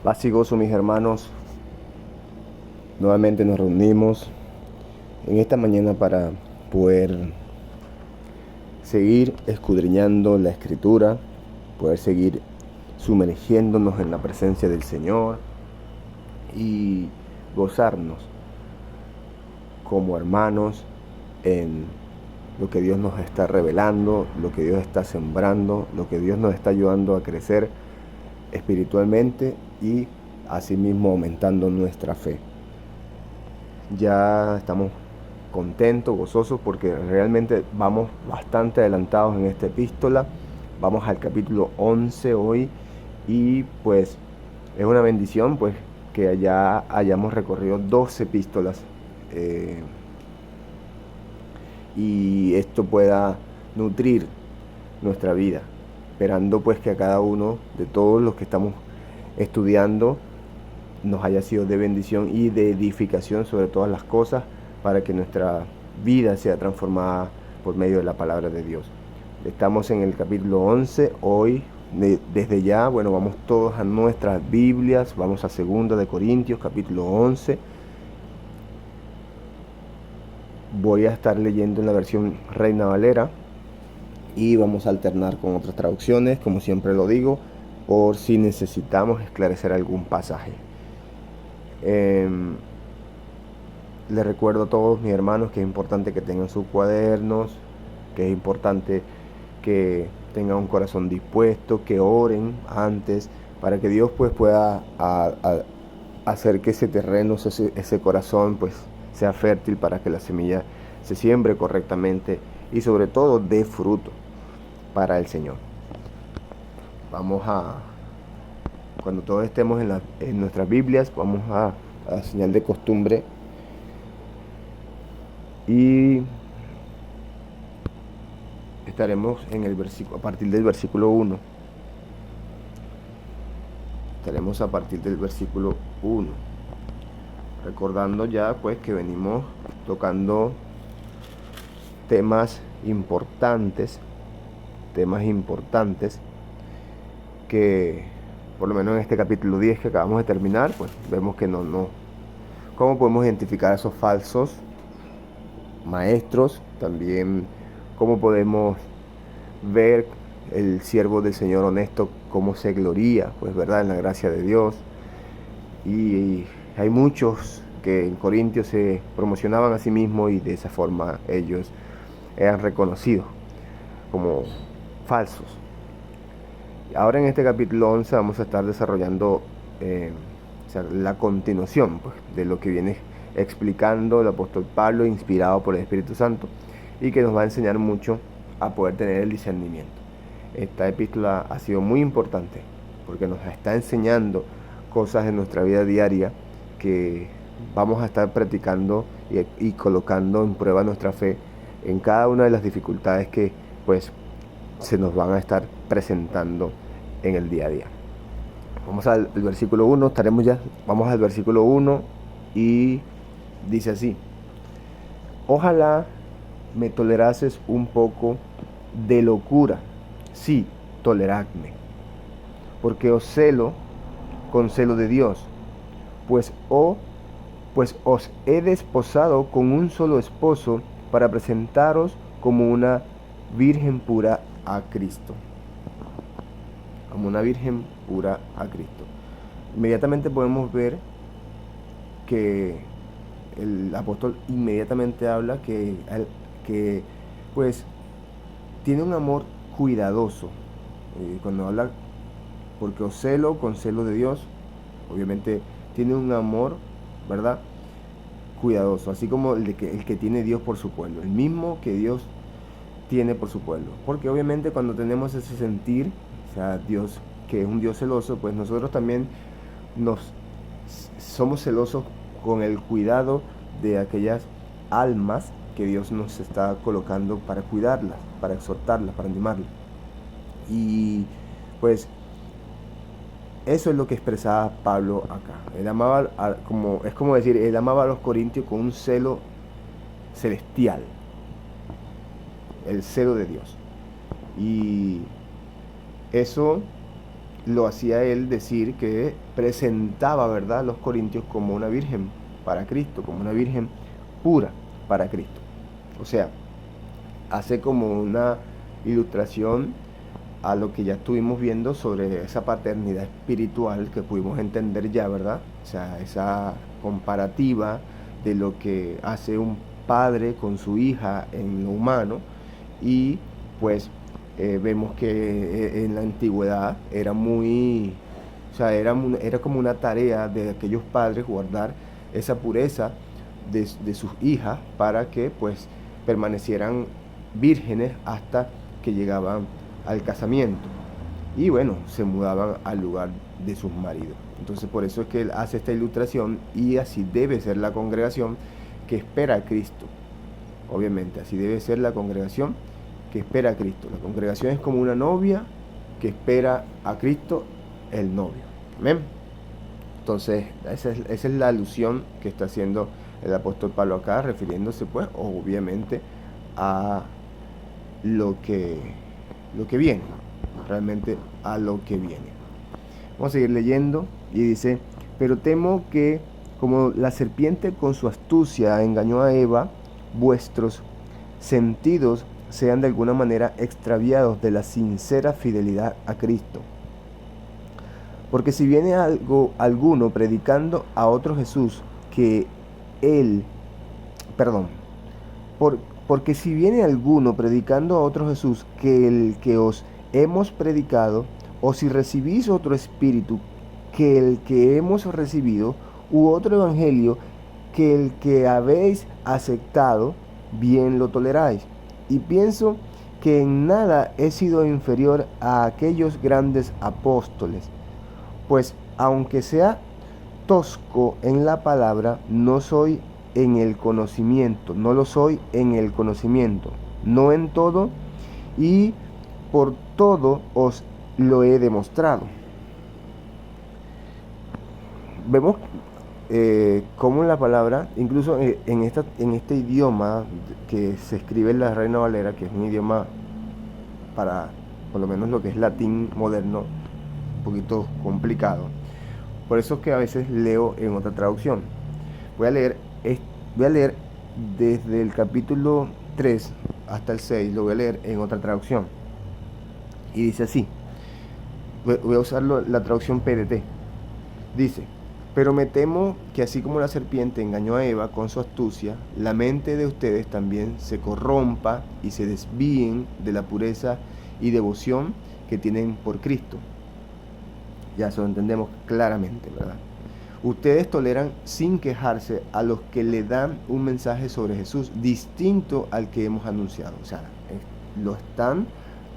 Paz y gozo, mis hermanos. Nuevamente nos reunimos en esta mañana para poder seguir escudriñando la Escritura, poder seguir sumergiéndonos en la presencia del Señor y gozarnos como hermanos en lo que Dios nos está revelando, lo que Dios está sembrando, lo que Dios nos está ayudando a crecer espiritualmente y asimismo aumentando nuestra fe. Ya estamos contentos, gozosos, porque realmente vamos bastante adelantados en esta epístola. Vamos al capítulo 11 hoy y pues es una bendición pues que ya hayamos recorrido 12 epístolas y esto pueda nutrir nuestra vida, esperando pues que a cada uno de todos los que estamos estudiando nos haya sido de bendición y de edificación sobre todas las cosas, para que nuestra vida sea transformada por medio de la palabra de Dios. Estamos en el capítulo 11 hoy. Desde ya, vamos todos a nuestras Biblias, vamos a 2 de Corintios capítulo 11. Voy a estar leyendo en la versión Reina Valera y vamos a alternar con otras traducciones, como siempre lo digo, por si necesitamos esclarecer algún pasaje. Les recuerdo a todos mis hermanos que es importante que tengan sus cuadernos, que es importante que tengan un corazón dispuesto, que oren antes, para que Dios pues pueda hacer que ese terreno, ese corazón pues sea fértil, para que la semilla se siembre correctamente y sobre todo dé fruto para el Señor. Cuando todos estemos en nuestras Biblias, vamos a señal de costumbre y estaremos en el versículo, a partir del versículo 1. Estaremos a partir del versículo 1. Recordando ya pues que venimos tocando temas importantes que por lo menos en este capítulo 10 que acabamos de terminar, pues vemos que no. ¿Cómo podemos identificar a esos falsos maestros? También cómo podemos ver el siervo del Señor honesto, cómo se gloría, pues verdad, en la gracia de Dios. Y hay muchos que en Corintios se promocionaban a sí mismos y de esa forma ellos eran reconocidos como falsos. Ahora en este capítulo 11 vamos a estar desarrollando la continuación pues, de lo que viene explicando el apóstol Pablo, inspirado por el Espíritu Santo, y que nos va a enseñar mucho a poder tener el discernimiento. Esta epístola ha sido muy importante porque nos está enseñando cosas en nuestra vida diaria que vamos a estar practicando y colocando en prueba nuestra fe en cada una de las dificultades que pues se nos van a estar presentando en el día a día. Vamos al versículo 1, vamos al versículo 1 y dice así: ojalá me tolerases un poco de locura, sí, toleradme, porque os celo con celo de Dios, pues os he desposado con un solo esposo, para presentaros como una virgen pura a Cristo. Como una virgen pura a Cristo. Inmediatamente podemos ver que el apóstol inmediatamente habla que pues tiene un amor cuidadoso. Cuando habla porque os celo con celo de Dios, obviamente tiene un amor, ¿verdad?, cuidadoso, así como el que tiene Dios por su pueblo, el mismo que Dios tiene por su pueblo. Porque obviamente cuando tenemos ese sentir, o sea, Dios, que es un Dios celoso, pues nosotros también somos celosos con el cuidado de aquellas almas que Dios nos está colocando para cuidarlas, para exhortarlas, para animarlas. Y pues eso es lo que expresaba Pablo acá. Él amaba, es como decir, él amaba a los corintios con un celo celestial, el celo de Dios. Y eso lo hacía él decir que presentaba, ¿verdad?, a los corintios como una virgen para Cristo, como una virgen pura para Cristo. O sea, hace como una ilustración a lo que ya estuvimos viendo sobre esa paternidad espiritual que pudimos entender ya, ¿verdad? O sea, esa comparativa de lo que hace un padre con su hija en lo humano, y pues vemos que en la antigüedad era muy, o sea, era como una tarea de aquellos padres guardar esa pureza de sus hijas para que pues permanecieran vírgenes hasta que llegaban al casamiento, y bueno, se mudaban al lugar de sus maridos. Entonces por eso es que él hace esta ilustración, y así debe ser la congregación que espera a Cristo. Obviamente, así debe ser la congregación que espera a Cristo. La congregación es como una novia que espera a Cristo, el novio. Amén. Entonces, esa es la alusión que está haciendo el apóstol Pablo acá, refiriéndose pues obviamente a lo que viene, realmente a lo que viene. Vamos a seguir leyendo, y dice: pero temo que, como la serpiente con su astucia engañó a Eva, vuestros sentidos sean de alguna manera extraviados de la sincera fidelidad a Cristo. Porque si viene alguno predicando a otro Jesús que él, porque si viene alguno predicando a otro Jesús que el que os hemos predicado, o si recibís otro espíritu que el que hemos recibido, u otro evangelio que el que habéis aceptado, bien lo toleráis. Y pienso que en nada he sido inferior a aquellos grandes apóstoles, pues aunque sea tosco en la palabra, no soy en el conocimiento, no lo soy en el conocimiento, no en todo, y por todo os lo he demostrado. Vemos cómo la palabra, incluso en este idioma que se escribe en la Reina Valera, que es un idioma para, por lo menos lo que es latín moderno, un poquito complicado. Por eso es que a veces leo en otra traducción. Voy a leer desde el capítulo 3 hasta el 6, lo voy a leer en otra traducción. Y dice así, voy a usar la traducción PDT. Dice: pero me temo que así como la serpiente engañó a Eva con su astucia, la mente de ustedes también se corrompa y se desvíen de la pureza y devoción que tienen por Cristo. Ya eso lo entendemos claramente, ¿verdad? Ustedes toleran sin quejarse a los que le dan un mensaje sobre Jesús distinto al que hemos anunciado. O sea, lo están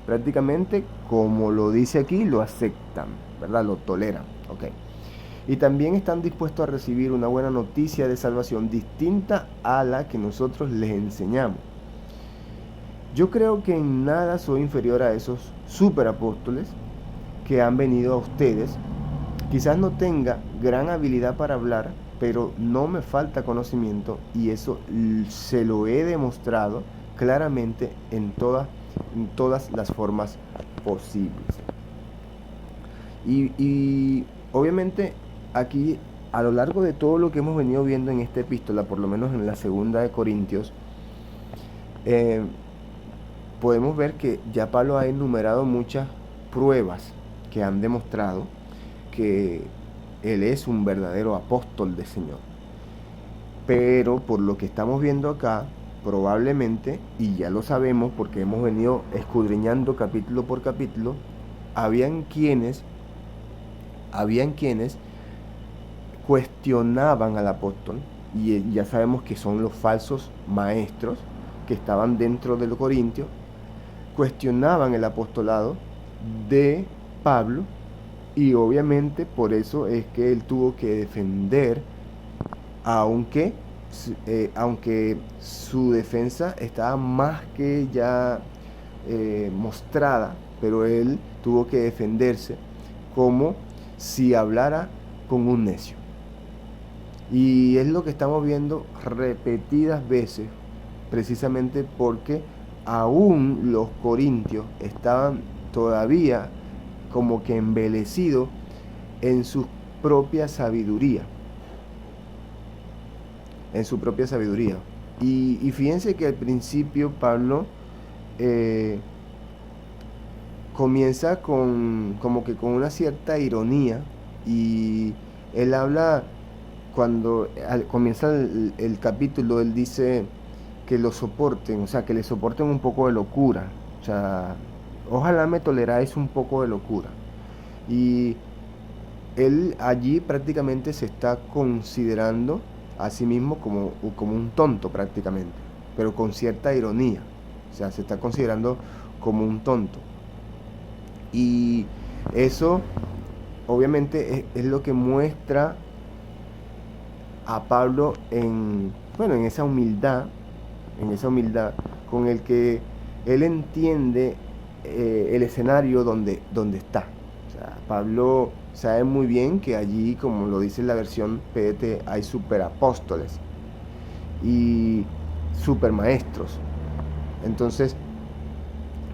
prácticamente, como lo dice aquí, lo aceptan, ¿verdad? Lo toleran, ¿ok? Y también están dispuestos a recibir una buena noticia de salvación distinta a la que nosotros les enseñamos. Yo creo que en nada soy inferior a esos superapóstoles que han venido a ustedes. Quizás no tenga gran habilidad para hablar, pero no me falta conocimiento, y eso se lo he demostrado claramente en todas las formas posibles. Y obviamente aquí, a lo largo de todo lo que hemos venido viendo en esta epístola, por lo menos en la segunda de Corintios, podemos ver que ya Pablo ha enumerado muchas pruebas que han demostrado que él es un verdadero apóstol del Señor. Pero por lo que estamos viendo acá, probablemente, y ya lo sabemos porque hemos venido escudriñando capítulo por capítulo, habían quienes cuestionaban al apóstol, y ya sabemos que son los falsos maestros que estaban dentro de los corintios, cuestionaban el apostolado de Pablo, y obviamente por eso es que él tuvo que defender, aunque su defensa estaba más que ya mostrada, pero él tuvo que defenderse como si hablara con un necio. Y es lo que estamos viendo repetidas veces, precisamente porque aún los corintios estaban todavía como que embelecido en su propia sabiduría. En su propia sabiduría. Y fíjense que al principio Pablo comienza como que con una cierta ironía, y él habla, cuando comienza el capítulo, él dice que lo soporten, o sea, que le soporten un poco de locura, o sea, ojalá me toleráis un poco de locura. Y él allí prácticamente se está considerando a sí mismo como un tonto prácticamente, pero con cierta ironía, o sea, se está considerando como un tonto. Y eso obviamente es lo que muestra a Pablo bueno, en esa humildad con el que él entiende el escenario donde está. O sea, Pablo sabe muy bien que allí, como lo dice la versión PDT, hay superapóstoles y supermaestros. Entonces,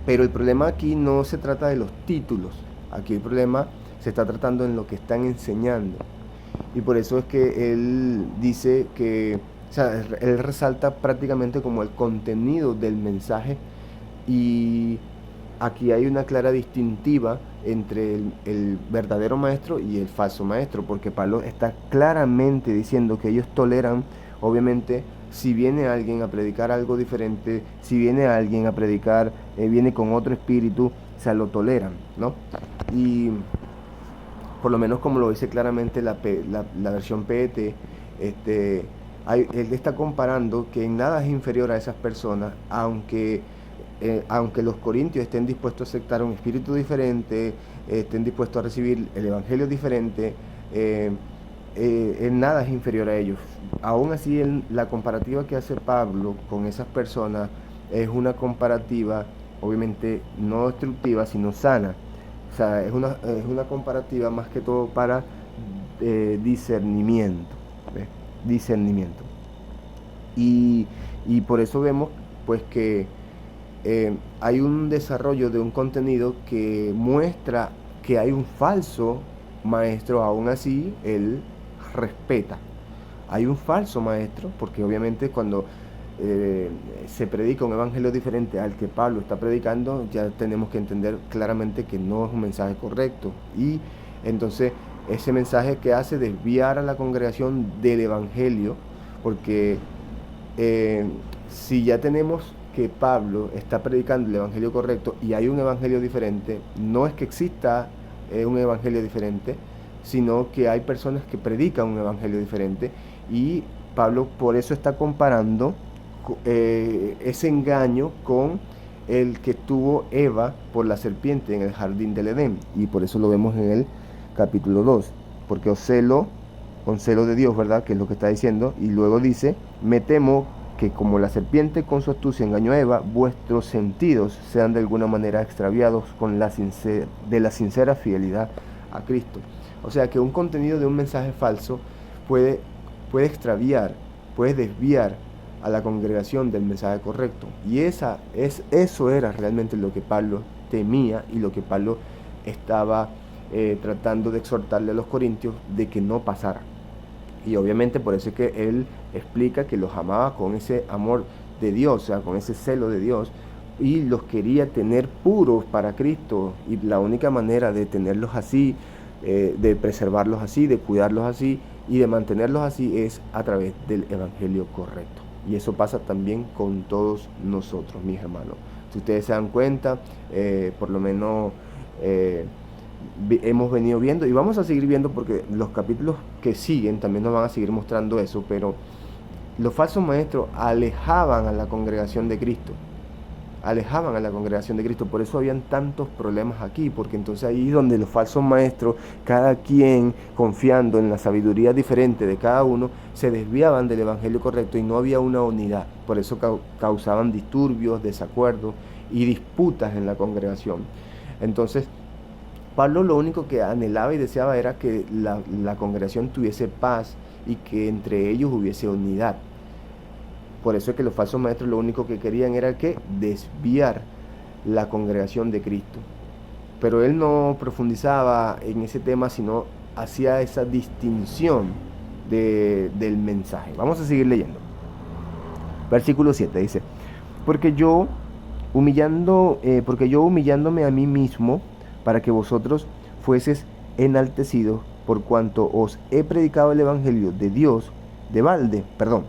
pero el problema aquí no se trata de los títulos, aquí el problema se está tratando en lo que están enseñando. Y por eso es que él dice que, o sea, él resalta prácticamente como el contenido del mensaje, y aquí hay una clara distintiva entre el verdadero maestro y el falso maestro, porque Pablo está claramente diciendo que ellos toleran, obviamente, si viene alguien a predicar algo diferente, si viene alguien a predicar, viene con otro espíritu, o sea, lo toleran, ¿no? Y por lo menos como lo dice claramente la versión PET, él está comparando que en nada es inferior a esas personas, aunque los corintios estén dispuestos a aceptar un espíritu diferente, estén dispuestos a recibir el evangelio diferente, en nada es inferior a ellos. Aún así, la comparativa que hace Pablo con esas personas es una comparativa, obviamente, no destructiva, sino sana. O sea, es una comparativa más que todo para discernimiento. ¿Ves? Discernimiento. Y por eso vemos pues que hay un desarrollo de un contenido que muestra que hay un falso maestro, aún así él respeta. Hay un falso maestro, porque obviamente cuando se predica un evangelio diferente al que Pablo está predicando, ya tenemos que entender claramente que no es un mensaje correcto. Y entonces ese mensaje que hace desviar a la congregación del evangelio, porque si ya tenemos que Pablo está predicando el evangelio correcto y hay un evangelio diferente, no es que exista un evangelio diferente, sino que hay personas que predican un evangelio diferente, y Pablo por eso está comparando ese engaño con el que tuvo Eva por la serpiente en el jardín del Edén, y por eso lo vemos en el capítulo 2, porque os celo con celo de Dios, ¿verdad? Que es lo que está diciendo, y luego dice, me temo que como la serpiente con su astucia engañó a Eva, vuestros sentidos sean de alguna manera extraviados de la sincera fidelidad a Cristo. O sea que un contenido de un mensaje falso puede extraviar, puede desviar a la congregación del mensaje correcto. Y eso era realmente lo que Pablo temía, y lo que Pablo estaba tratando de exhortarle a los corintios de que no pasara. Y obviamente por eso es que él explica que los amaba con ese amor de Dios, o sea, con ese celo de Dios, y los quería tener puros para Cristo. Y la única manera de tenerlos así, de preservarlos así, de cuidarlos así y de mantenerlos así, es a través del evangelio correcto. Y eso pasa también con todos nosotros, mis hermanos. Si ustedes se dan cuenta, por lo menos hemos venido viendo y vamos a seguir viendo, porque los capítulos que siguen también nos van a seguir mostrando eso, pero los falsos maestros alejaban a la congregación de Cristo, por eso habían tantos problemas aquí, porque entonces ahí donde los falsos maestros, cada quien confiando en la sabiduría diferente de cada uno, se desviaban del evangelio correcto y no había una unidad. Por eso causaban disturbios, desacuerdos y disputas en la congregación. Entonces Pablo lo único que anhelaba y deseaba era que la congregación tuviese paz y que entre ellos hubiese unidad. Por eso es que los falsos maestros lo único que querían era que desviar la congregación de Cristo. Pero él no profundizaba en ese tema, sino hacía esa distinción del mensaje. Vamos a seguir leyendo. Versículo 7 dice, porque yo humillándome a mí mismo, para que vosotros fueses enaltecidos, por cuanto os he predicado el evangelio de Dios, de balde, perdón.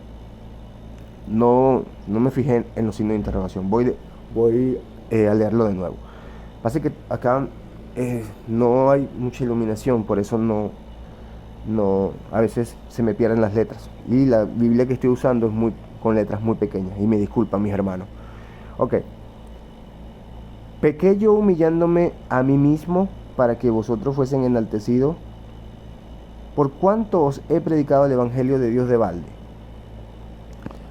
No me fijé en los signos de interrogación. Voy a leerlo de nuevo. Pasa que acá no hay mucha iluminación, por eso a veces se me pierden las letras. Y la Biblia que estoy usando es con letras muy pequeñas. Y me disculpan mis hermanos. Ok. Pequé yo humillándome a mí mismo para que vosotros fuesen enaltecidos. ¿Por cuánto os he predicado el evangelio de Dios de balde?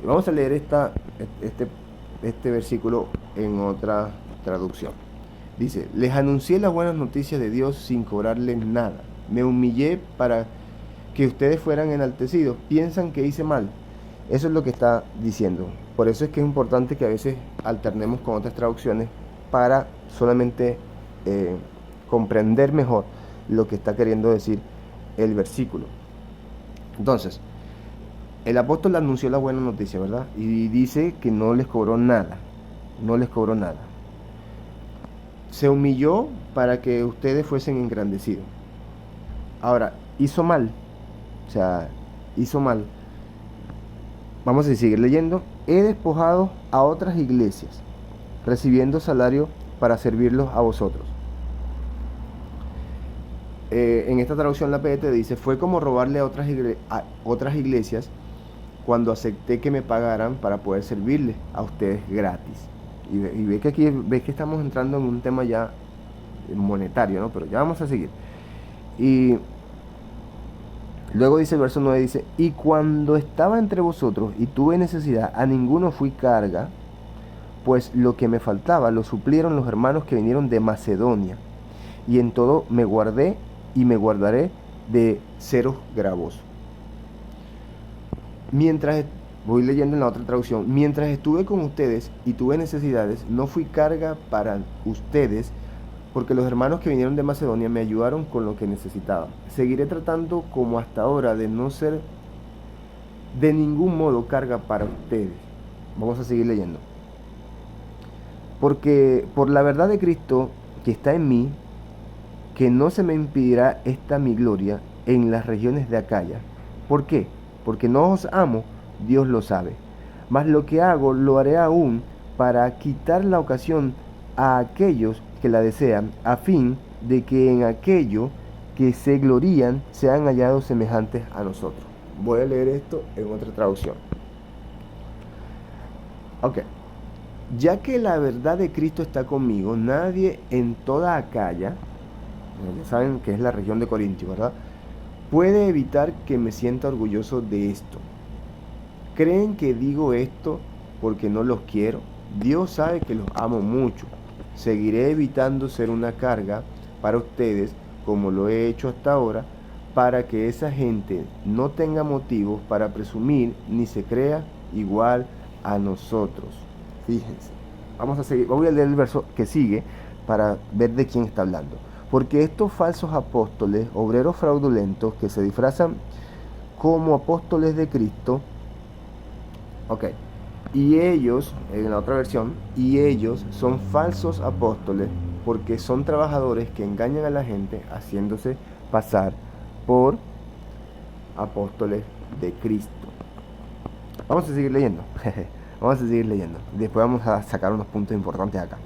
Y vamos a leer este versículo en otra traducción. Dice, les anuncié las buenas noticias de Dios sin cobrarles nada. Me humillé para que ustedes fueran enaltecidos. ¿Piensan que hice mal? Eso es lo que está diciendo. Por eso es que es importante que a veces alternemos con otras traducciones para solamente comprender mejor lo que está queriendo decir el versículo. Entonces, el apóstol anunció la buena noticia, ¿verdad? Y dice que no les cobró nada. No les cobró nada. Se humilló para que ustedes fuesen engrandecidos. Ahora, hizo mal. O sea, hizo mal. Vamos a seguir leyendo. He despojado a otras iglesias, recibiendo salario para servirlos a vosotros. En esta traducción la PDT dice, fue como robarle a otras iglesias cuando acepté que me pagaran para poder servirles a ustedes gratis. Y ve que aquí estamos entrando en un tema ya monetario, ¿no? Pero ya vamos a seguir. Y luego dice el verso 9, dice, y cuando estaba entre vosotros y tuve necesidad, a ninguno fui carga, pues lo que me faltaba lo suplieron los hermanos que vinieron de Macedonia. Y en todo me guardé y me guardaré de seros gravosos. Voy leyendo en la otra traducción, mientras estuve con ustedes y tuve necesidades, no fui carga para ustedes, porque los hermanos que vinieron de Macedonia me ayudaron con lo que necesitaban. Seguiré tratando como hasta ahora de no ser de ningún modo carga para ustedes. Vamos a seguir leyendo. Porque por la verdad de Cristo que está en mí, que no se me impedirá esta mi gloria en las regiones de Acaya. ¿Por qué? Porque no os amo, Dios lo sabe. Mas lo que hago lo haré aún para quitar la ocasión a aquellos que la desean, a fin de que en aquello que se glorían sean hallados semejantes a nosotros. Voy a leer esto en otra traducción. Ok. Ya que la verdad de Cristo está conmigo, nadie en toda Acaya, ya saben que es la región de Corintio, ¿verdad?, puede evitar que me sienta orgulloso de esto. ¿Creen que digo esto porque no los quiero? Dios sabe que los amo mucho. Seguiré evitando ser una carga para ustedes, como lo he hecho hasta ahora, para que esa gente no tenga motivos para presumir ni se crea igual a nosotros. Fíjense. Vamos a seguir. Voy a leer el verso que sigue para ver de quién está hablando. Porque estos falsos apóstoles, obreros fraudulentos que se disfrazan como apóstoles de Cristo, y ellos, en la otra versión, y ellos son falsos apóstoles porque son trabajadores que engañan a la gente haciéndose pasar por apóstoles de Cristo. Vamos a seguir leyendo. Vamos a seguir leyendo. Después vamos a sacar unos puntos importantes acá.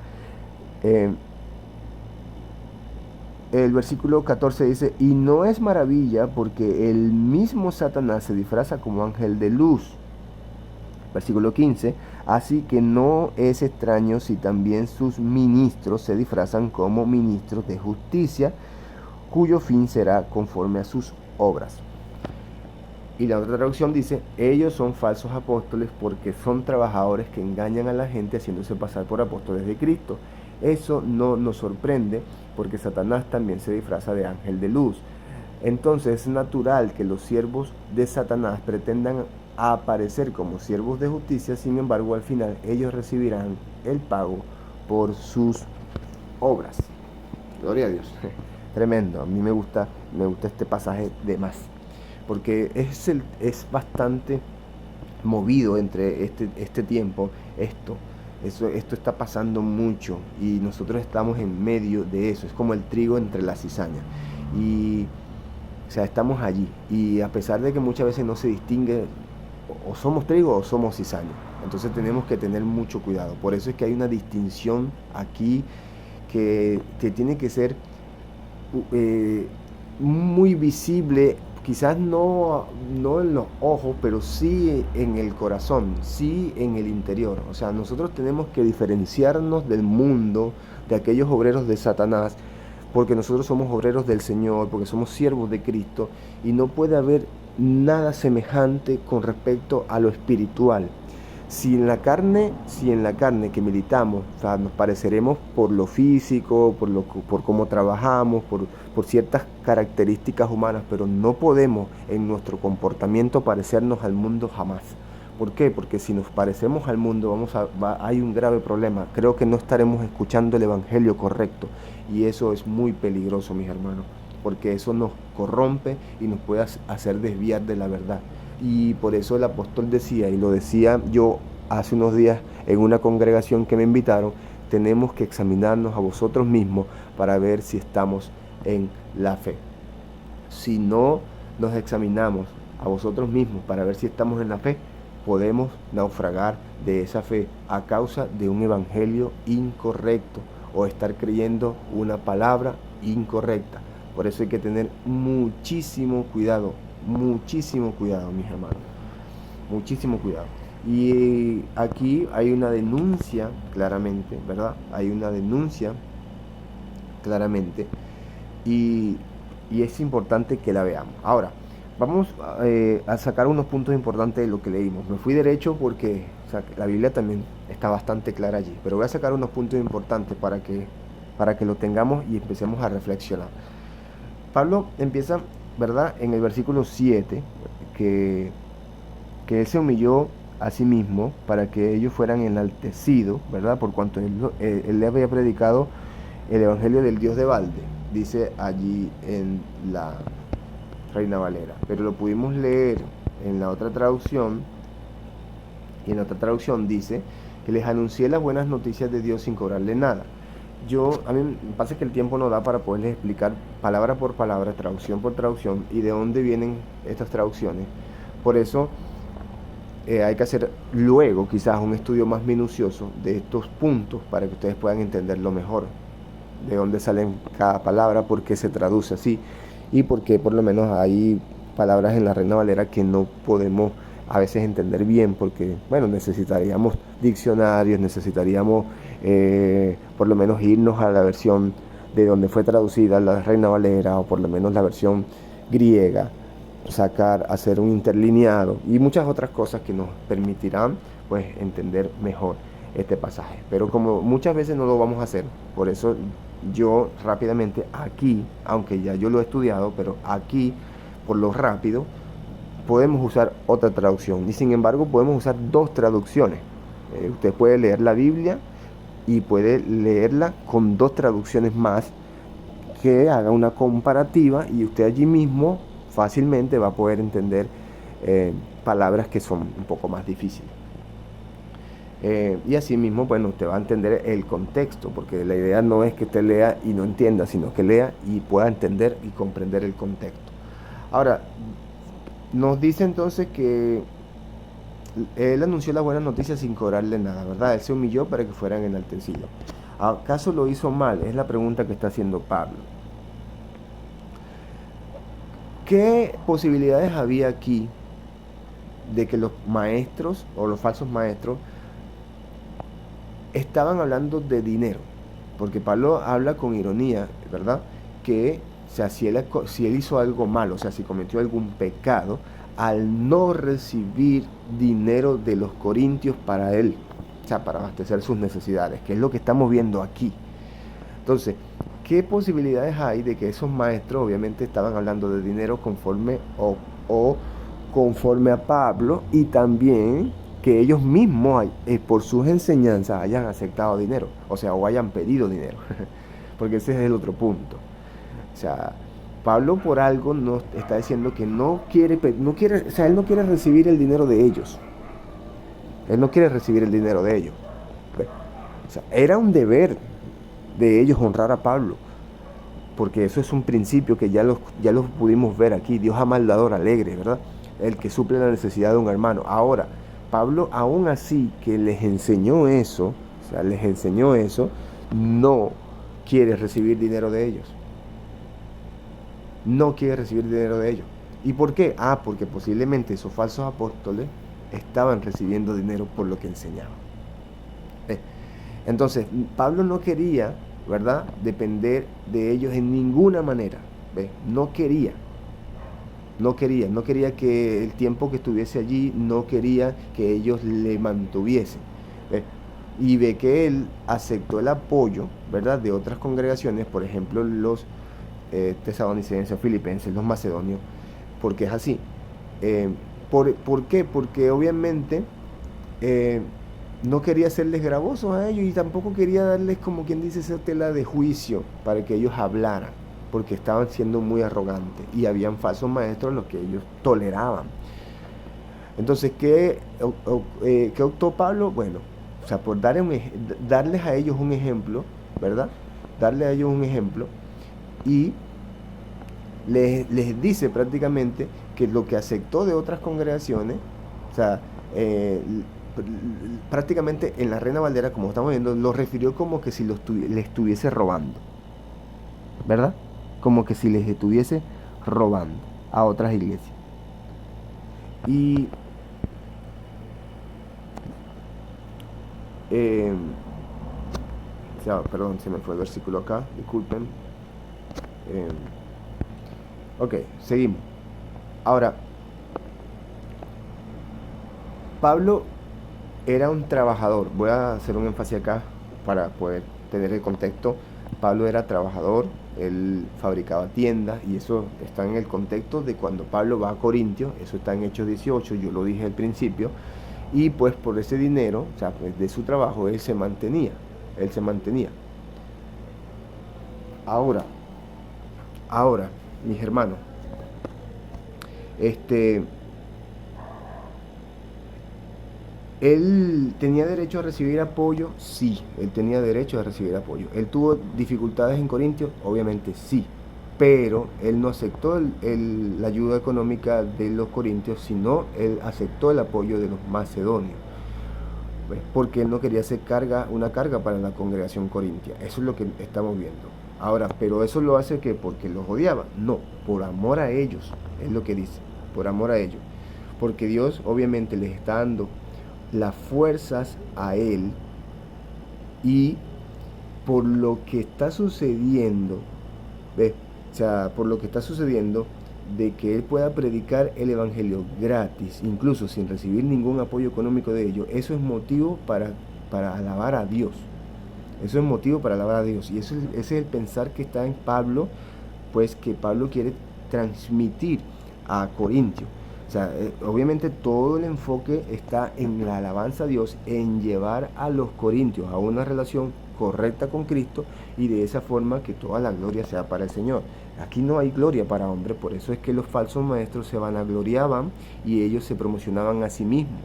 El versículo 14 dice, y no es maravilla porque el mismo Satanás se disfraza como ángel de luz. Versículo 15, así que no es extraño si también sus ministros se disfrazan como ministros de justicia, cuyo fin será conforme a sus obras. Y la otra traducción dice, ellos son falsos apóstoles porque son trabajadores que engañan a la gente haciéndose pasar por apóstoles de Cristo. Eso no nos sorprende porque Satanás también se disfraza de ángel de luz. Entonces es natural que los siervos de Satanás pretendan aparecer como siervos de justicia, sin embargo al final ellos recibirán el pago por sus obras. Gloria a Dios. Tremendo. A mí me gusta este pasaje de más. Porque es bastante movido entre este tiempo, esto está pasando mucho y nosotros estamos en medio de eso, es como el trigo entre la cizaña y o sea, estamos allí y a pesar de que muchas veces no se distingue o somos trigo o somos cizaña, entonces tenemos que tener mucho cuidado, por eso es que hay una distinción aquí que tiene que ser eh, muy visible, quizás no en los ojos, pero sí en el corazón, sí en el interior. O sea, nosotros tenemos que diferenciarnos del mundo, de aquellos obreros de Satanás, porque nosotros somos obreros del Señor, porque somos siervos de Cristo, y no puede haber nada semejante con respecto a lo espiritual. Si en la carne que militamos, o sea, nos pareceremos por lo físico, por cómo trabajamos, por ciertas características humanas, pero no podemos en nuestro comportamiento parecernos al mundo jamás. ¿Por qué? Porque si nos parecemos al mundo hay un grave problema. Creo que no estaremos escuchando el evangelio correcto y eso es muy peligroso, mis hermanos, porque eso nos corrompe y nos puede hacer desviar de la verdad. Y por eso el apóstol decía, y lo decía yo hace unos días en una congregación que me invitaron, tenemos que examinarnos a vosotros mismos para ver si estamos en la fe. Si no nos examinamos a vosotros mismos para ver si estamos en la fe, podemos naufragar de esa fe a causa de un evangelio incorrecto o estar creyendo una palabra incorrecta. Por eso hay que tener muchísimo cuidado, mis hermanos, muchísimo cuidado. Y aquí hay una denuncia claramente, ¿verdad? Hay una denuncia claramente y es importante que la veamos. Ahora, vamos a sacar unos puntos importantes de lo que leímos. Me fui derecho porque la Biblia también está bastante clara allí, pero voy a sacar unos puntos importantes para que lo tengamos y empecemos a reflexionar. Pablo empieza, ¿verdad?, en el versículo 7, que él se humilló a sí mismo para que ellos fueran enaltecidos, ¿verdad?, por cuanto él le había predicado el evangelio del Dios de balde, dice allí en la Reina Valera. Pero lo pudimos leer en la otra traducción, y en la otra traducción dice que les anuncié las buenas noticias de Dios sin cobrarle nada. A mí me pasa que el tiempo no da para poderles explicar palabra por palabra, traducción por traducción, y de dónde vienen estas traducciones. Por eso hay que hacer luego quizás un estudio más minucioso de estos puntos para que ustedes puedan entenderlo mejor, de dónde salen cada palabra, por qué se traduce así, y por qué por lo menos hay palabras en la Reina Valera que no podemos a veces entender bien, porque bueno, necesitaríamos diccionarios, necesitaríamos por lo menos irnos a la versión de donde fue traducida la Reina Valera, o por lo menos la versión griega, hacer un interlineado y muchas otras cosas que nos permitirán pues entender mejor este pasaje. Pero como muchas veces no lo vamos a hacer, por eso yo rápidamente aquí, aunque ya yo lo he estudiado, pero aquí por lo rápido podemos usar otra traducción, y sin embargo podemos usar dos traducciones. Usted puede leer la Biblia y puede leerla con dos traducciones más, que haga una comparativa, y usted allí mismo fácilmente va a poder entender palabras que son un poco más difíciles. Y así mismo, bueno, usted va a entender el contexto, porque la idea no es que usted lea y no entienda, sino que lea y pueda entender y comprender el contexto. Ahora, nos dice entonces que él anunció las buenas noticias sin cobrarle nada, ¿verdad? Él se humilló para que fueran enaltecidos. ¿Acaso lo hizo mal? Es la pregunta que está haciendo Pablo. ¿Qué posibilidades había aquí de que los maestros o los falsos maestros estaban hablando de dinero? Porque Pablo habla con ironía, ¿verdad? Que si él hizo algo malo, o sea, si cometió algún pecado, al no recibir dinero de los corintios para él, o sea, para abastecer sus necesidades, que es lo que estamos viendo aquí. Entonces, ¿qué posibilidades hay de que esos maestros obviamente estaban hablando de dinero conforme conforme a Pablo, y también que ellos mismos por sus enseñanzas hayan aceptado dinero, o sea, o hayan pedido dinero? porque ese es el otro punto. O sea, Pablo por algo nos está diciendo que no quiere, o sea, él no quiere recibir el dinero de ellos. Él no quiere recibir el dinero de ellos. O sea, era un deber de ellos honrar a Pablo, porque eso es un principio que ya los pudimos ver aquí. Dios ama al dador alegre, ¿verdad? El que suple la necesidad de un hermano. Ahora, Pablo, aún así que les enseñó eso, o sea, les enseñó eso, no quiere recibir dinero de ellos. No quiere recibir dinero de ellos. ¿Y por qué? Porque posiblemente esos falsos apóstoles estaban recibiendo dinero por lo que enseñaban. Entonces, Pablo no quería, ¿verdad?, depender de ellos en ninguna manera. No quería que el tiempo que estuviese allí, no quería que ellos le mantuviesen. Y ve que él aceptó el apoyo, ¿verdad?, de otras congregaciones, por ejemplo, los tesalonicenses, filipenses, los macedonios, porque es así. ¿Por qué? Porque obviamente no quería hacerles gravosos a ellos y tampoco quería darles, como quien dice, esa tela de juicio para que ellos hablaran, porque estaban siendo muy arrogantes y habían falsos maestros los que ellos toleraban. Entonces, ¿qué optó Pablo? Bueno, o sea, por darles a ellos un ejemplo, ¿verdad? Darles a ellos un ejemplo, y les dice prácticamente que lo que aceptó de otras congregaciones, o sea, prácticamente en la Reina Valera, como estamos viendo, lo refirió como que si le estuviese robando, ¿verdad? Como que si les estuviese robando a otras iglesias. Y perdón, se me fue el versículo acá, disculpen. Ok, seguimos. Ahora, Pablo era un trabajador. Voy a hacer un énfasis acá para poder tener el contexto. Pablo era trabajador, él fabricaba tiendas, y eso está en el contexto de cuando Pablo va a Corintios. Eso está en Hechos 18, yo lo dije al principio. Y pues por ese dinero, o sea, pues de su trabajo, él se mantenía. Ahora, mis hermanos, ¿él tenía derecho a recibir apoyo? Sí, él tenía derecho a recibir apoyo. ¿Él tuvo dificultades en Corintios? Obviamente sí, pero él no aceptó la ayuda económica de los corintios, sino él aceptó el apoyo de los macedonios, porque él no quería hacer una carga para la congregación corintia. Eso es lo que estamos viendo. Ahora, pero eso lo hace que porque los odiaba. No, por amor a ellos, es lo que dice, por amor a ellos. Porque Dios obviamente les está dando las fuerzas a él, y por lo que está sucediendo, o sea, por lo que está sucediendo, de que él pueda predicar el evangelio gratis, incluso sin recibir ningún apoyo económico de ellos, eso es motivo para alabar a Dios. Eso es motivo para alabar a Dios. Y ese es el pensar que está en Pablo, pues que Pablo quiere transmitir a Corintios. O sea, obviamente todo el enfoque está en la alabanza a Dios, en llevar a los corintios a una relación correcta con Cristo, y de esa forma que toda la gloria sea para el Señor. Aquí no hay gloria para hombre, por eso es que los falsos maestros se vanagloriaban y ellos se promocionaban a sí mismos.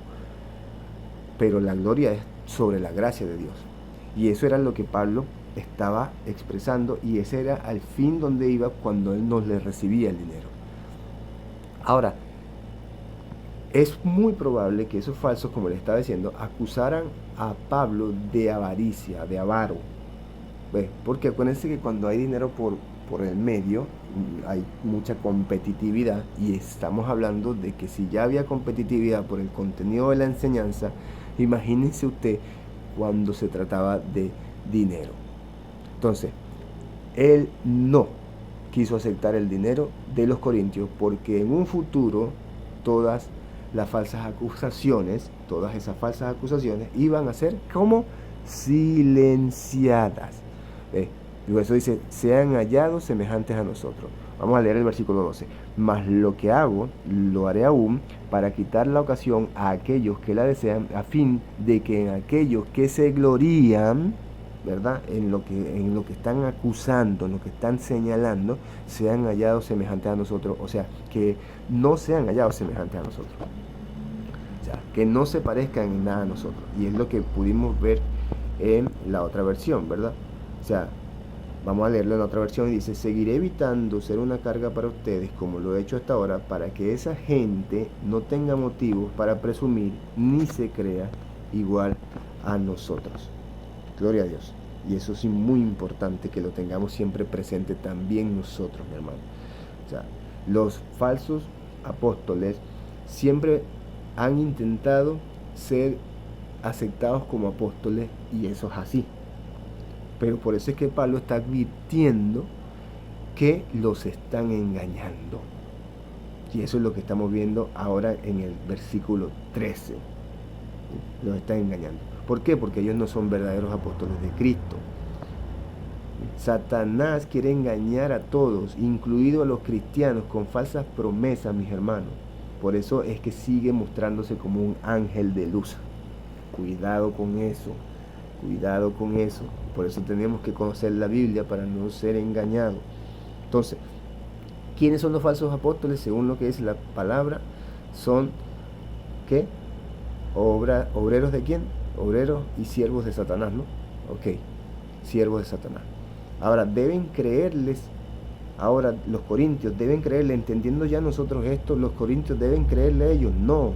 Pero la gloria es sobre la gracia de Dios. Y eso era lo que Pablo estaba expresando, y ese era al fin donde iba cuando él no le recibía el dinero. Ahora, es muy probable que esos falsos, como le estaba diciendo, acusaran a Pablo de avaricia, de avaro. Porque acuérdense que cuando hay dinero por el medio, hay mucha competitividad, y estamos hablando de que si ya había competitividad por el contenido de la enseñanza, imagínense usted cuando se trataba de dinero. Entonces, él no quiso aceptar el dinero de los corintios, porque en un futuro todas esas falsas acusaciones iban a ser como silenciadas. Y por eso dice, sean hallados semejantes a nosotros. Vamos a leer el versículo 12. Mas lo que hago, lo haré aún, para quitar la ocasión a aquellos que la desean, a fin de que en aquellos que se glorían, ¿verdad? En lo que están acusando, en lo que están señalando, sean hallados semejantes a nosotros, o sea, que no sean hallados semejantes a nosotros, o sea, que no se parezcan en nada a nosotros. Y es lo que pudimos ver en la otra versión, ¿verdad? O sea, vamos a leerlo en la otra versión y dice: seguiré evitando ser una carga para ustedes como lo he hecho hasta ahora, para que esa gente no tenga motivos para presumir ni se crea igual a nosotros. Gloria a Dios. Y eso sí, muy importante que lo tengamos siempre presente también nosotros, mi hermano. O sea, los falsos apóstoles siempre han intentado ser aceptados como apóstoles, y eso es así. Pero por eso es que Pablo está advirtiendo que los están engañando. Y eso es lo que estamos viendo ahora en el versículo 13. Los están engañando. ¿Por qué? Porque ellos no son verdaderos apóstoles de Cristo. Satanás quiere engañar a todos, incluido a los cristianos, con falsas promesas, mis hermanos. Por eso es que sigue mostrándose como un ángel de luz. Cuidado con eso, cuidado con eso. Por eso tenemos que conocer la Biblia para no ser engañados. Entonces, ¿quiénes son los falsos apóstoles? Según lo que dice la palabra, son, ¿qué? ¿Obreros de quién? Obreros y siervos de Satanás, ¿no? Ok, siervos de Satanás. Ahora, deben creerles, ahora los corintios deben creerle, entendiendo ya nosotros esto, los corintios deben creerle a ellos. No,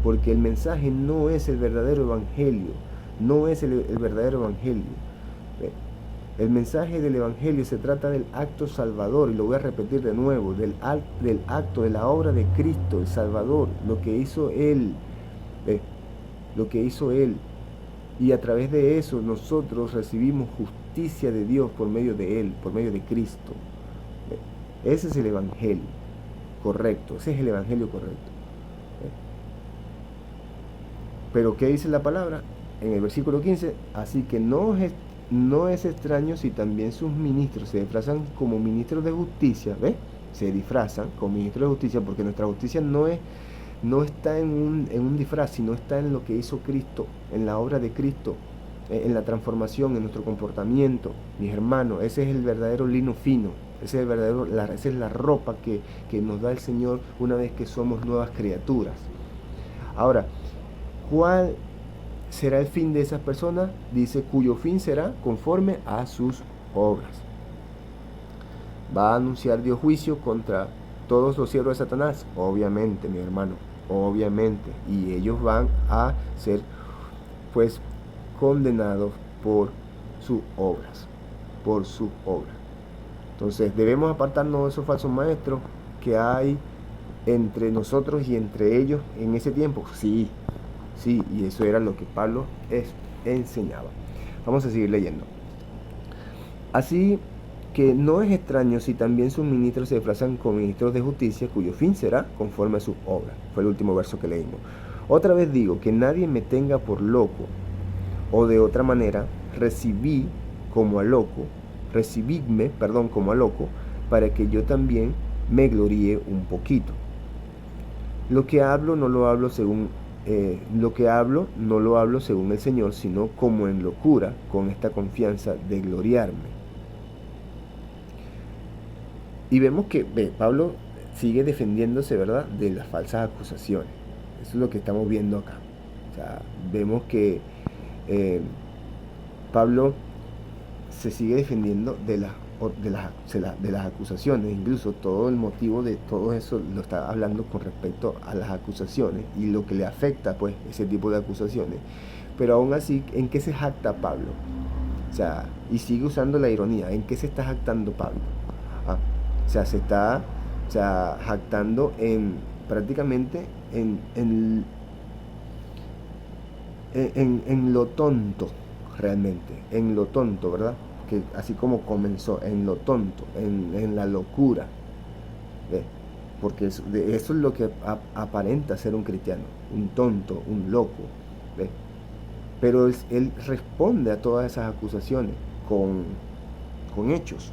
porque el mensaje no es el verdadero evangelio, no es el verdadero evangelio. El mensaje del evangelio se trata del acto salvador, y lo voy a repetir de nuevo, del acto, de la obra de Cristo, el Salvador, lo que hizo Él, lo que hizo Él. Y a través de eso nosotros recibimos justicia de Dios por medio de Él, por medio de Cristo. Ese es el evangelio correcto, ese es el evangelio correcto. Pero ¿qué dice la palabra? En el versículo 15, así que no es extraño si también sus ministros se disfrazan como ministros de justicia, ¿ves? Se disfrazan como ministros de justicia, porque nuestra justicia no está en un disfraz, sino está en lo que hizo Cristo, en la obra de Cristo, en la transformación, en nuestro comportamiento. Mis hermanos, ese es el verdadero lino fino, esa es la ropa que nos da el Señor una vez que somos nuevas criaturas. Ahora, ¿cuál será el fin de esas personas? Dice, cuyo fin será conforme a sus obras. ¿Va a anunciar Dios juicio contra todos los siervos de Satanás? Obviamente, mi hermano, obviamente. Y ellos van a ser, pues, condenados por sus obras, Entonces, debemos apartarnos de esos falsos maestros que hay entre nosotros y entre ellos en ese tiempo. Sí, y eso era lo que Pablo enseñaba. Vamos a seguir leyendo. Así que no es extraño si también sus ministros se disfrazan como ministros de justicia, cuyo fin será conforme a sus obras. Fue el último verso que leímos. Otra vez digo, que nadie me tenga por loco, o de otra manera, recibidme como a loco, para que yo también me gloríe un poquito. Lo que hablo no lo hablo según el Señor, sino como en locura, con esta confianza de gloriarme. Y vemos que Pablo sigue defendiéndose, ¿verdad?, de las falsas acusaciones. Eso es lo que estamos viendo acá. O sea, vemos que Pablo se sigue defendiendo de las acusaciones. Incluso todo el motivo de todo eso lo está hablando con respecto a las acusaciones y lo que le afecta, pues, ese tipo de acusaciones. Pero aún así, ¿en qué se jacta Pablo? O sea, y sigue usando la ironía. ¿En qué se está jactando Pablo? O sea, se está jactando prácticamente en lo tonto, realmente, en lo tonto, ¿verdad? Que así como comenzó, en lo tonto, en la locura. ¿Ves? Porque eso es lo que aparenta ser un cristiano, un tonto, un loco. ¿Ves? Pero él responde a todas esas acusaciones con hechos.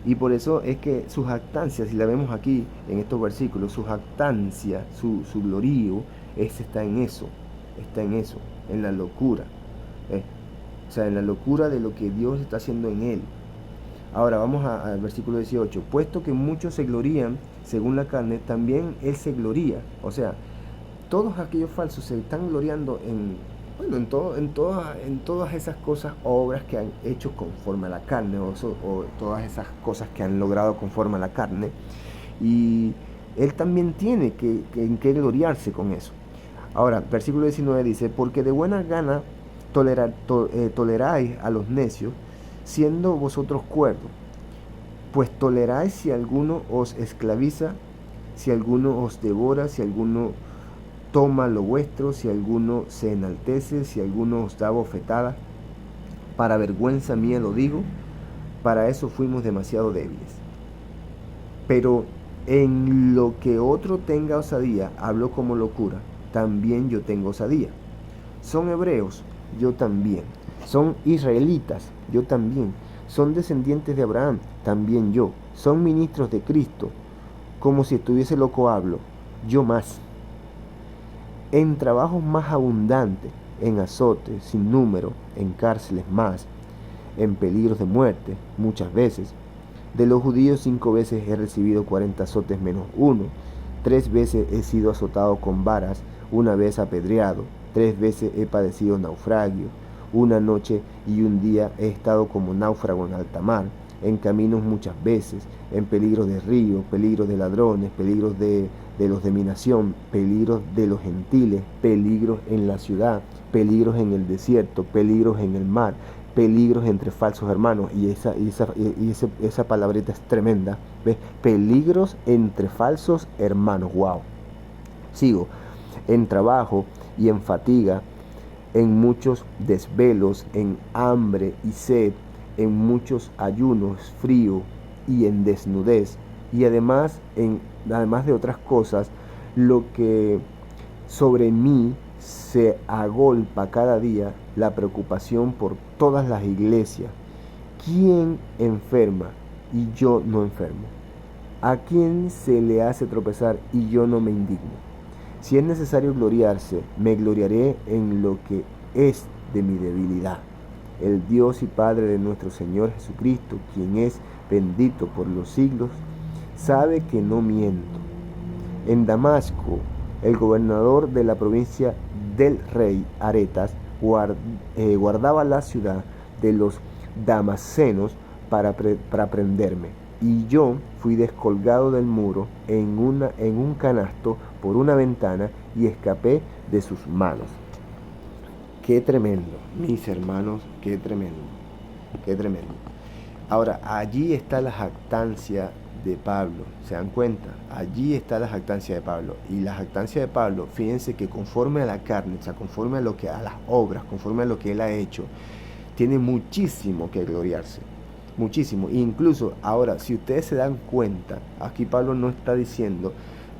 Y por eso es que su jactancia, si la vemos aquí en estos versículos, su jactancia, su glorío, está en eso, en la locura. o sea, en la locura de lo que Dios está haciendo en él. Ahora vamos al versículo 18. Puesto que muchos se glorían según la carne, también él se gloría. O sea, todos aquellos falsos se están gloriando en todas esas cosas, obras que han hecho conforme a la carne, o todas esas cosas que han logrado conforme a la carne. Y él también tiene en qué gloriarse con eso. Ahora, versículo 19 dice, porque de buena gana toleráis a los necios, siendo vosotros cuerdos, pues toleráis si alguno os esclaviza, si alguno os devora, si alguno toma lo vuestro, si alguno se enaltece, si alguno os da bofetada. Para vergüenza mía lo digo, para eso fuimos demasiado débiles. Pero en lo que otro tenga osadía, hablo como locura, también yo tengo osadía. Son hebreos, yo también. Son israelitas, yo también. Son descendientes de Abraham, también yo. Son ministros de Cristo, como si estuviese loco hablo, yo más. En trabajos más abundantes, en azotes sin número, en cárceles más, en peligros de muerte, muchas veces. De los judíos 5 veces he recibido 40 azotes menos uno. 3 veces he sido azotado con varas, 1 vez apedreado. 3 veces he padecido naufragio. 1 noche y 1 día he estado como náufrago en alta mar, en caminos muchas veces, en peligros de río, peligros de ladrones, peligros de los de mi nación, peligros de los gentiles, peligros en la ciudad, peligros en el desierto, peligros en el mar, peligros entre falsos hermanos. Y esa palabrita es tremenda, ¿ves? Peligros entre falsos hermanos, wow. Sigo, en trabajo y en fatiga, en muchos desvelos, en hambre y sed, en muchos ayunos, frío y en desnudez, y además de otras cosas, lo que sobre mí se agolpa cada día, la preocupación por todas las iglesias. ¿Quién enferma y yo no enfermo? ¿A quién se le hace tropezar y yo no me indigno? Si es necesario gloriarse, me gloriaré en lo que es de mi debilidad. El Dios y Padre de nuestro Señor Jesucristo, quien es bendito por los siglos, sabe que no miento. En Damasco, el gobernador de la provincia del rey Aretas guardaba la ciudad de los damascenos para prenderme. Y yo fui descolgado del muro en un canasto por una ventana y escapé de sus manos. Qué tremendo, mis hermanos, qué tremendo, qué tremendo. Ahora, allí está la jactancia de Pablo, ¿se dan cuenta? Allí está la jactancia de Pablo. Y la jactancia de Pablo, fíjense que conforme a la carne, o sea, conforme a las obras, conforme a lo que él ha hecho, tiene muchísimo que gloriarse. Muchísimo. Incluso ahora, si ustedes se dan cuenta, aquí Pablo no está diciendo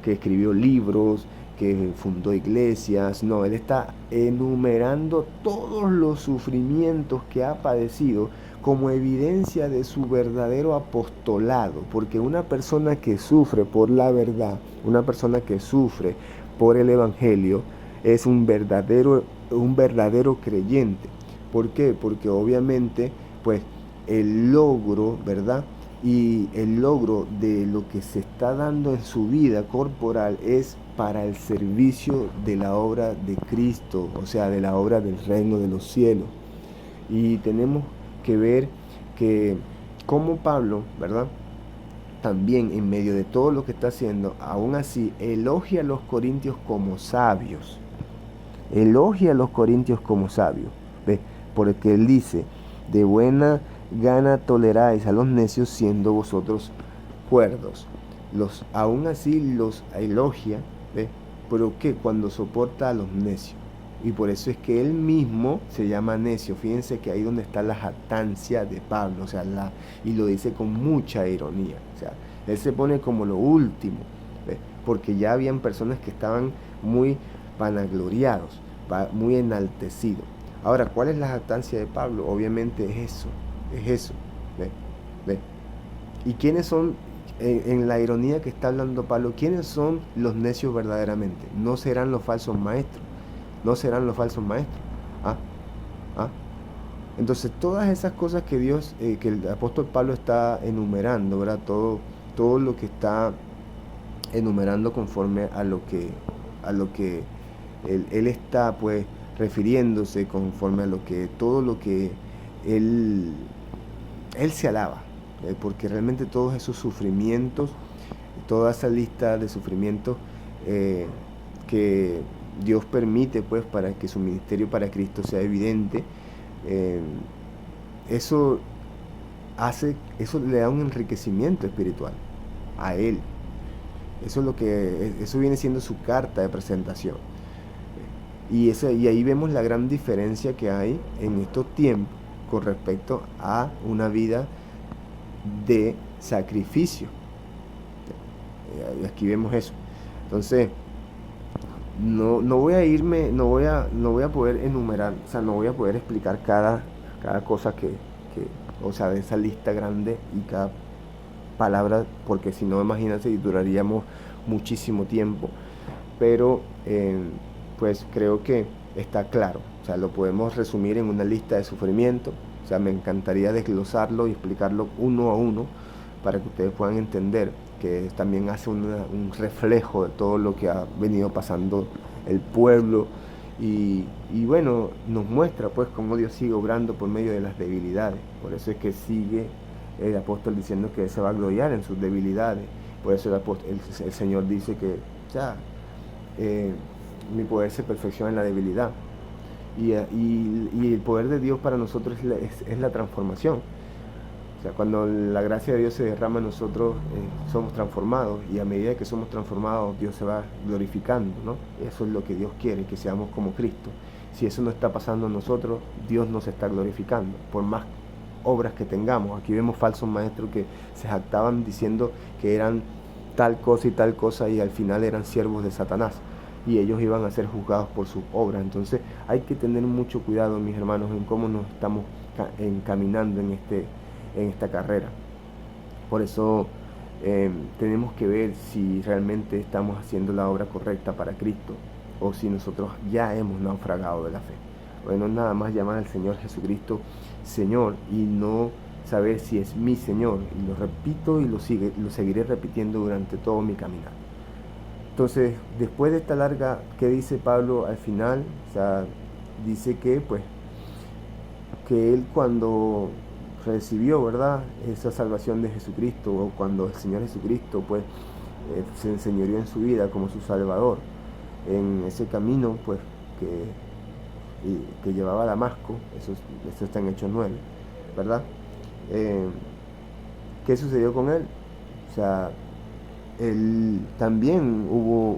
que escribió libros, que fundó iglesias, no, él está enumerando todos los sufrimientos que ha padecido como evidencia de su verdadero apostolado, porque una persona que sufre por la verdad, una persona que sufre por el evangelio, es un verdadero creyente. ¿Por qué? Porque obviamente, pues, el logro, ¿verdad? Y el logro de lo que se está dando en su vida corporal es para el servicio de la obra de Cristo, o sea, de la obra del reino de los cielos. Y tenemos que ver que como Pablo, ¿verdad? También en medio de todo lo que está haciendo, aún así elogia a los corintios como sabios. Elogia a los corintios como sabios, ¿ves? Porque él dice, de buena gana toleráis a los necios siendo vosotros cuerdos. Aún así los elogia, ¿ves? Pero que cuando soporta a los necios. Y por eso es que él mismo se llama necio. Fíjense que ahí donde está la jactancia de Pablo, o sea, y lo dice con mucha ironía. O sea, él se pone como lo último, ¿ves? Porque ya habían personas que estaban muy vanagloriados, muy enaltecidos. Ahora, ¿cuál es la jactancia de Pablo? Obviamente es eso, ¿ves? ¿Y quiénes son, en la ironía que está hablando Pablo, quiénes son los necios verdaderamente? No serán los falsos maestros. No serán los falsos maestros. Entonces, todas esas cosas que Dios, que el apóstol Pablo está enumerando, ¿verdad? Todo lo que está enumerando conforme a lo que él está, pues, refiriéndose conforme a todo lo que él, él se alaba, porque realmente todos esos sufrimientos, toda esa lista de sufrimientos que Dios permite, pues, para que su ministerio para Cristo sea evidente, eh, eso eso le da un enriquecimiento espiritual a él. Eso viene siendo su carta de presentación. Y ahí vemos la gran diferencia que hay en estos tiempos con respecto a una vida de sacrificio. Y aquí vemos eso. Entonces, no voy a irme, no voy a poder enumerar, o sea, no voy a poder explicar cada cosa o sea, de esa lista grande y cada palabra, porque si no, imagínense, y duraríamos muchísimo tiempo. Pero, pues creo que está claro, o sea, lo podemos resumir en una lista de sufrimiento. O sea, me encantaría desglosarlo y explicarlo uno a uno para que ustedes puedan entender que también hace un reflejo de todo lo que ha venido pasando el pueblo y bueno, nos muestra pues cómo Dios sigue obrando por medio de las debilidades. Por eso es que sigue el apóstol diciendo que se va a gloriar en sus debilidades. Por eso el Señor dice que ya, mi poder se perfecciona en la debilidad. Y el poder de Dios para nosotros es la transformación. O sea, cuando la gracia de Dios se derrama en nosotros, somos transformados, y a medida que somos transformados, Dios se va glorificando, ¿no? Eso es lo que Dios quiere, que seamos como Cristo. Si eso no está pasando en nosotros, Dios no se está glorificando, por más obras que tengamos. Aquí vemos falsos maestros que se jactaban diciendo que eran tal cosa y tal cosa, y al final eran siervos de Satanás, y ellos iban a ser juzgados por sus obras. Entonces hay que tener mucho cuidado, mis hermanos, en cómo nos estamos encaminando en esta carrera. Por eso tenemos que ver si realmente estamos haciendo la obra correcta para Cristo, o si nosotros ya hemos naufragado de la fe. Bueno, nada más llamar al Señor Jesucristo Señor y no saber si es mi Señor. Y lo repito y lo seguiré repitiendo durante todo mi caminar. Entonces, después de esta larga, ¿qué dice Pablo al final? O sea, dice que pues que él, cuando recibió, ¿verdad?, esa salvación de Jesucristo, o cuando el Señor Jesucristo pues se enseñoreó en su vida como su Salvador, en ese camino pues que llevaba a Damasco, eso está en Hechos 9, ¿verdad? ¿Qué sucedió con él? O sea, él también hubo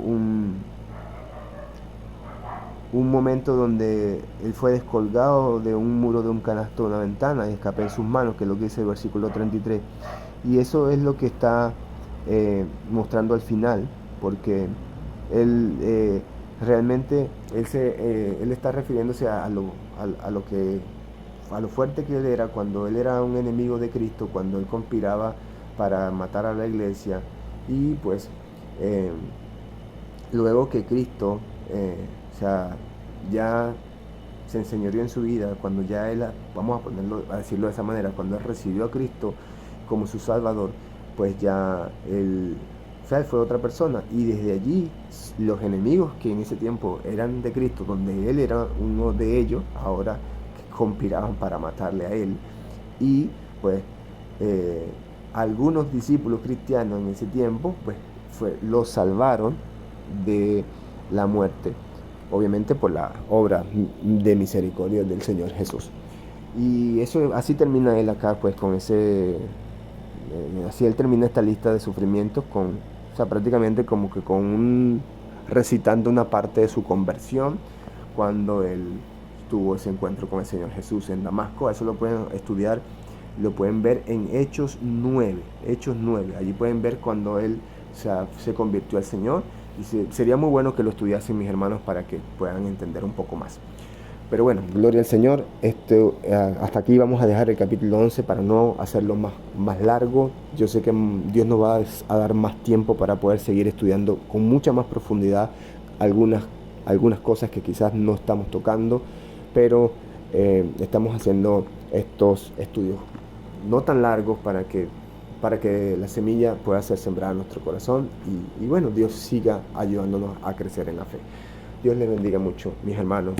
un momento donde él fue descolgado de un muro de un canasto de una ventana y escapé en sus manos, que es lo que dice el versículo 33. Y eso es lo que está mostrando al final, porque él realmente él está refiriéndose a lo fuerte que él era cuando él era un enemigo de Cristo, cuando él conspiraba para matar a la iglesia. Y pues luego que Cristo o sea, ya se enseñoreó en su vida, cuando ya él, vamos a decirlo de esa manera, cuando él recibió a Cristo como su Salvador, pues ya él, o sea, él fue otra persona. Y desde allí los enemigos que en ese tiempo eran de Cristo, donde él era uno de ellos, ahora conspiraban para matarle a él. Y pues algunos discípulos cristianos en ese tiempo pues los salvaron de la muerte, obviamente por la obra de misericordia del Señor Jesús. Y eso, así termina él acá, pues con así él termina esta lista de sufrimientos o sea, prácticamente como que recitando una parte de su conversión cuando él tuvo ese encuentro con el Señor Jesús en Damasco. Eso lo pueden estudiar, lo pueden ver en Hechos 9, allí pueden ver cuando él se convirtió al Señor. Y sería muy bueno que lo estudiasen, mis hermanos, para que puedan entender un poco más. Pero bueno, gloria al Señor. Hasta aquí vamos a dejar el capítulo 11 para no hacerlo más largo. Yo sé que Dios nos va a dar más tiempo para poder seguir estudiando con mucha más profundidad algunas cosas que quizás no estamos tocando, pero estamos haciendo estos estudios no tan largos para que la semilla pueda ser sembrada en nuestro corazón y bueno, Dios siga ayudándonos a crecer en la fe. Dios les bendiga mucho, mis hermanos.